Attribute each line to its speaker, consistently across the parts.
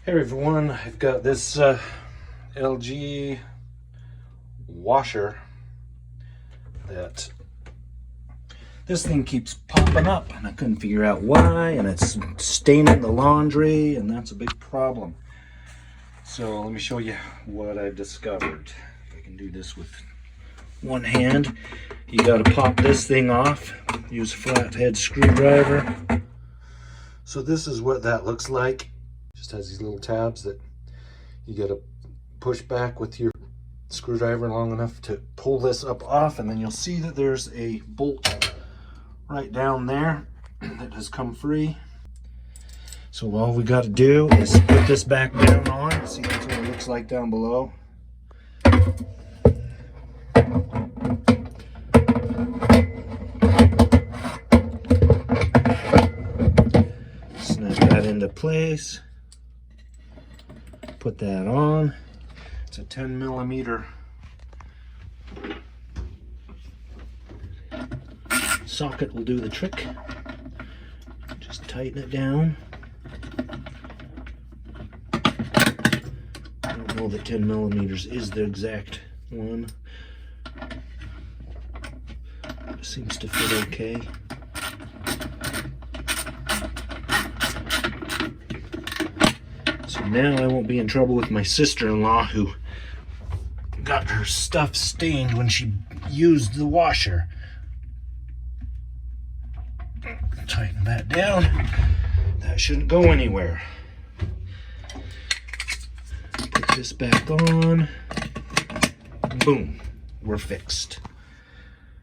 Speaker 1: Hey everyone, I've got this LG washer that this thing keeps popping up and I couldn't figure out why, and it's staining the laundry, and that's a big problem. So let me show you what I've discovered. If I can do this with one hand. You got to pop this thing off, use a flathead screwdriver. So this is what that looks like. Just has these little tabs that you got to push back with your screwdriver long enough to pull this up off, and then you'll see that there's a bolt right down there that has come free. So all we got to do is put this back down on. See, that's what it looks like down below. Snap that into place. Put that on. It's a 10mm socket will do the trick. Just tighten it down. I don't know that 10mm is the exact one. It seems to fit okay. So now I won't be in trouble with my sister-in-law who got her stuff stained when she used the washer. Tighten that down. That shouldn't go anywhere. Put this back on. Boom. We're fixed.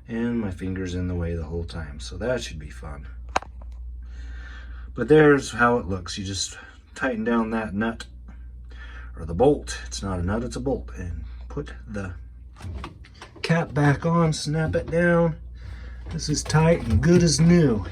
Speaker 1: And my finger's in the way the whole time, so that should be fun. But there's how it looks. You just tighten down that nut, or the bolt. It's not a nut, it's a bolt. And put the cap back on, snap it down. This is tight and good as new.